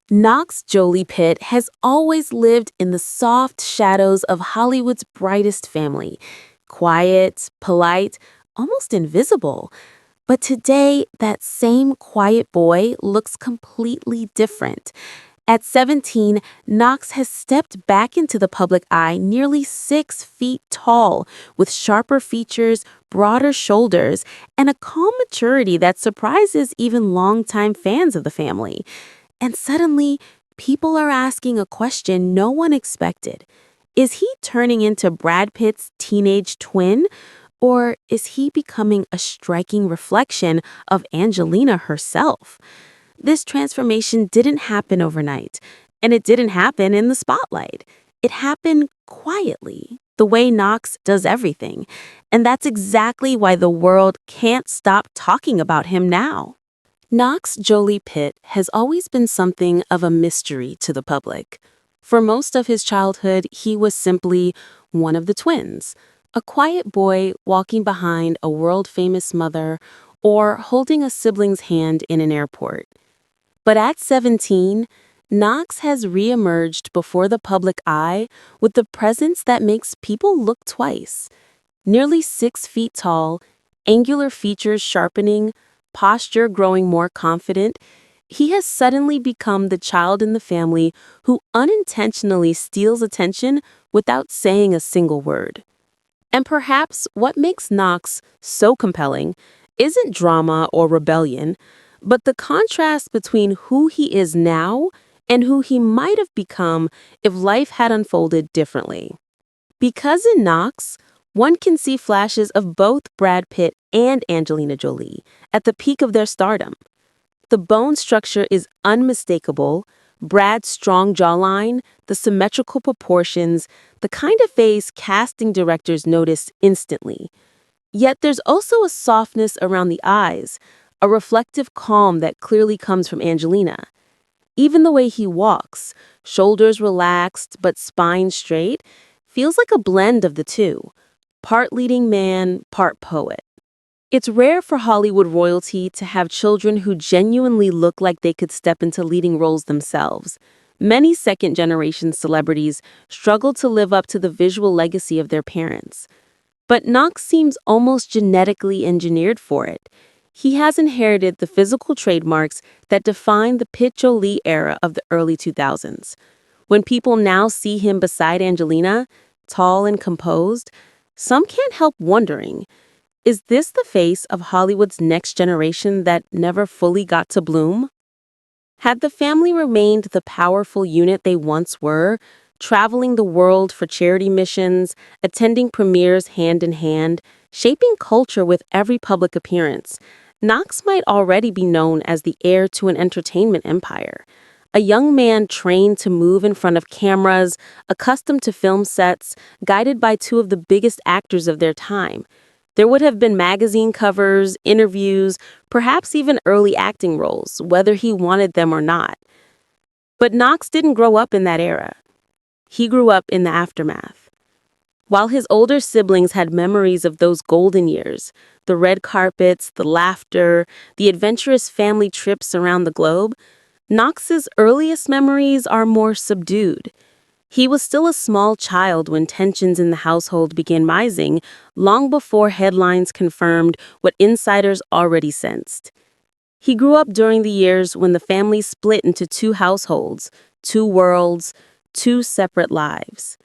Knox Jolie-Pitt has always lived in the soft shadows of Hollywood's brightest family. Quiet, polite, almost invisible. But today, that same quiet boy looks completely different. At 17, Knox has stepped back into the public eye nearly 6 feet tall, with sharper features, broader shoulders, and a calm maturity that surprises even longtime fans of the family. And suddenly, people are asking a question no one expected. Is he turning into Brad Pitt's teenage twin? Or is he becoming a striking reflection of Angelina herself? This transformation didn't happen overnight, and it didn't happen in the spotlight. It happened quietly, the way Knox does everything. And that's exactly why the world can't stop talking about him now. Knox Jolie-Pitt has always been something of a mystery to the public. For most of his childhood, he was simply one of the twins, a quiet boy walking behind a world-famous mother or holding a sibling's hand in an airport. But at 17, Knox has reemerged before the public eye with the presence that makes people look twice. Nearly 6 feet tall, angular features sharpening, posture growing more confident, he has suddenly become the child in the family who unintentionally steals attention without saying a single word. And perhaps what makes Knox so compelling isn't drama or rebellion, but the contrast between who he is now and who he might have become if life had unfolded differently. Because in Knox, one can see flashes of both Brad Pitt and Angelina Jolie at the peak of their stardom. The bone structure is unmistakable, Brad's strong jawline, the symmetrical proportions, the kind of face casting directors notice instantly. Yet there's also a softness around the eyes, a reflective calm that clearly comes from Angelina. Even the way he walks, shoulders relaxed but spine straight, feels like a blend of the two, part leading man, part poet. It's rare for Hollywood royalty to have children who genuinely look like they could step into leading roles themselves. Many second-generation celebrities struggle to live up to the visual legacy of their parents. But Knox seems almost genetically engineered for it. He has inherited the physical trademarks that define the Pitt-Jolie era of the early 2000s. When people now see him beside Angelina, tall and composed, some can't help wondering, is this the face of Hollywood's next generation that never fully got to bloom? Had the family remained the powerful unit they once were, traveling the world for charity missions, attending premieres hand in hand, shaping culture with every public appearance, Knox might already be known as the heir to an entertainment empire. A young man trained to move in front of cameras, accustomed to film sets, guided by two of the biggest actors of their time. There would have been magazine covers, interviews, perhaps even early acting roles, whether he wanted them or not. But Knox didn't grow up in that era. He grew up in the aftermath. While his older siblings had memories of those golden years, the red carpets, the laughter, the adventurous family trips around the globe, Knox's earliest memories are more subdued. He was still a small child when tensions in the household began rising, long before headlines confirmed what insiders already sensed. He grew up during the years when the family split into two households, two worlds, two separate lives.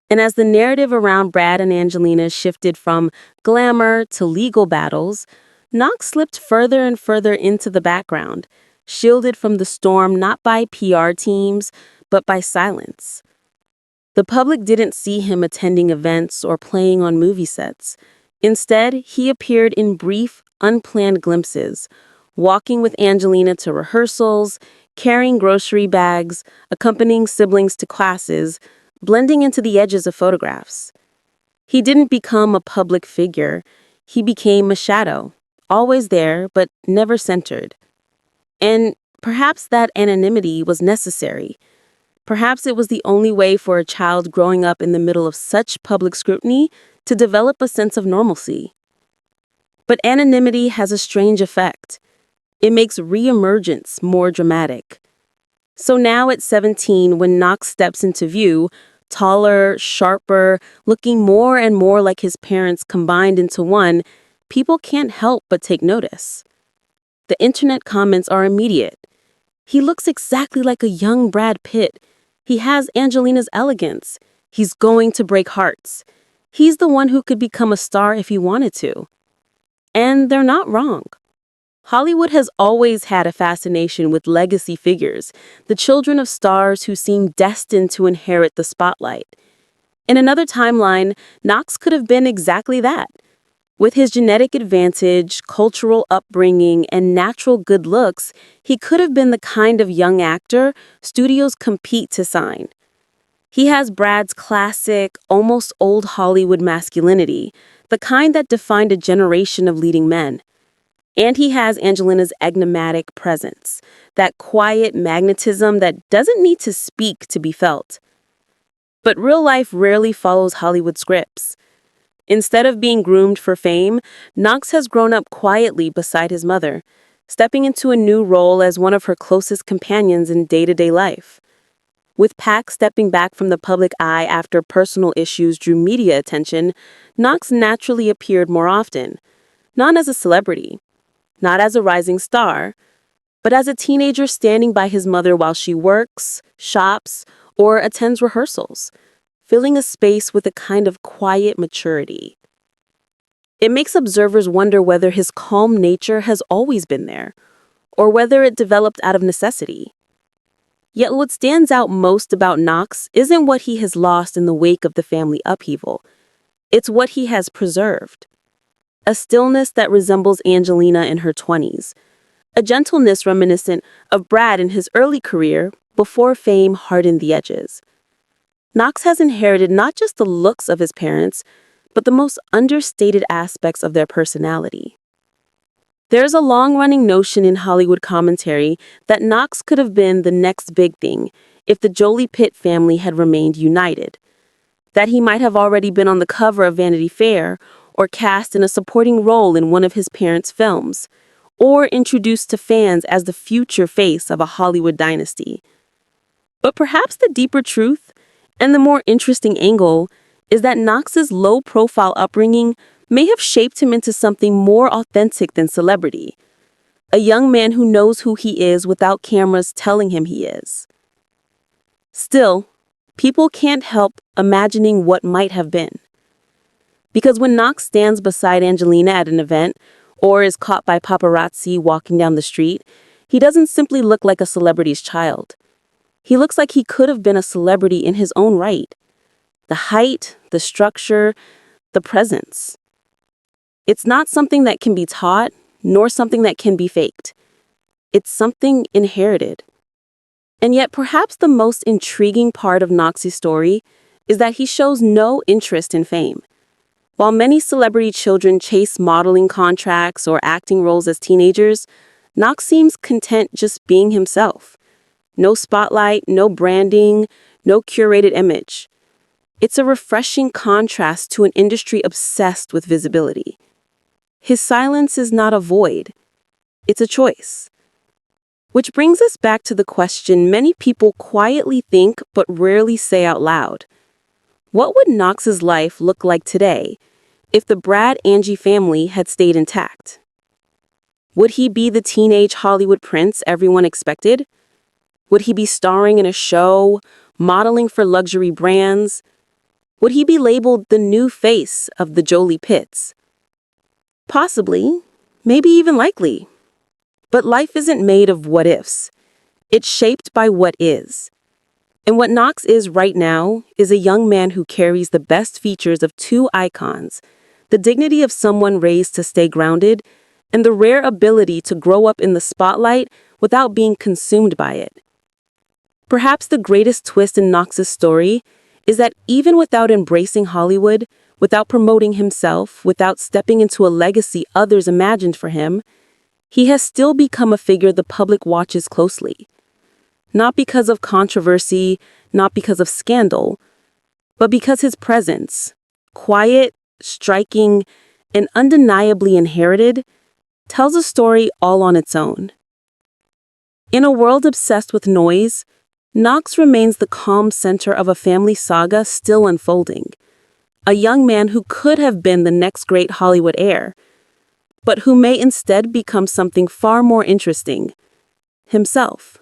And as the narrative around Brad and Angelina shifted from glamour to legal battles, Knox slipped further and further into the background, shielded from the storm not by PR teams, but by silence. The public didn't see him attending events or playing on movie sets. Instead, he appeared in brief, unplanned glimpses, walking with Angelina to rehearsals, carrying grocery bags, accompanying siblings to classes, blending into the edges of photographs. He didn't become a public figure. He became a shadow, always there, but never centered. And perhaps that anonymity was necessary. Perhaps it was the only way for a child growing up in the middle of such public scrutiny to develop a sense of normalcy. But anonymity has a strange effect. It makes reemergence more dramatic. So now at 17, when Knox steps into view, taller, sharper, looking more and more like his parents combined into one, people can't help but take notice. The internet comments are immediate. He looks exactly like a young Brad Pitt. He has Angelina's elegance. He's going to break hearts. He's the one who could become a star if he wanted to. And they're not wrong. Hollywood has always had a fascination with legacy figures, the children of stars who seem destined to inherit the spotlight. In another timeline, Knox could have been exactly that. With his genetic advantage, cultural upbringing, and natural good looks, he could have been the kind of young actor studios compete to sign. He has Brad's classic, almost old Hollywood masculinity, the kind that defined a generation of leading men. And he has Angelina's enigmatic presence, that quiet magnetism that doesn't need to speak to be felt. But real life rarely follows Hollywood scripts. Instead of being groomed for fame, Knox has grown up quietly beside his mother, stepping into a new role as one of her closest companions in day-to-day life. With Pac stepping back from the public eye after personal issues drew media attention, Knox naturally appeared more often, not as a celebrity, not as a rising star, but as a teenager standing by his mother while she works, shops, or attends rehearsals, filling a space with a kind of quiet maturity. It makes observers wonder whether his calm nature has always been there, or whether it developed out of necessity. Yet what stands out most about Knox isn't what he has lost in the wake of the family upheaval. It's what he has preserved. A stillness that resembles Angelina in her 20s, a gentleness reminiscent of Brad in his early career before fame hardened the edges. Knox has inherited not just the looks of his parents, but the most understated aspects of their personality. There's a long-running notion in Hollywood commentary that Knox could have been the next big thing if the Jolie-Pitt family had remained united, that he might have already been on the cover of Vanity Fair or cast in a supporting role in one of his parents' films, or introduced to fans as the future face of a Hollywood dynasty. But perhaps the deeper truth, and the more interesting angle, is that Knox's low-profile upbringing may have shaped him into something more authentic than celebrity, a young man who knows who he is without cameras telling him he is. Still, people can't help imagining what might have been. Because when Knox stands beside Angelina at an event, or is caught by paparazzi walking down the street, he doesn't simply look like a celebrity's child. He looks like he could have been a celebrity in his own right. The height, the structure, the presence. It's not something that can be taught, nor something that can be faked. It's something inherited. And yet perhaps the most intriguing part of Knox's story is that he shows no interest in fame. While many celebrity children chase modeling contracts or acting roles as teenagers, Knox seems content just being himself. No spotlight, no branding, no curated image. It's a refreshing contrast to an industry obsessed with visibility. His silence is not a void. It's a choice. Which brings us back to the question many people quietly think but rarely say out loud. What would Knox's life look like today if the Brad-Angie family had stayed intact? Would he be the teenage Hollywood prince everyone expected? Would he be starring in a show, modeling for luxury brands? Would he be labeled the new face of the Jolie-Pitts? Possibly, maybe even likely. But life isn't made of what-ifs. It's shaped by what is. And what Knox is right now is a young man who carries the best features of two icons, the dignity of someone raised to stay grounded, and the rare ability to grow up in the spotlight without being consumed by it. Perhaps the greatest twist in Knox's story is that even without embracing Hollywood, without promoting himself, without stepping into a legacy others imagined for him, he has still become a figure the public watches closely. Not because of controversy, not because of scandal, but because his presence, quiet, striking, and undeniably inherited, tells a story all on its own. In a world obsessed with noise, Knox remains the calm center of a family saga still unfolding. A young man who could have been the next great Hollywood heir, but who may instead become something far more interesting: himself.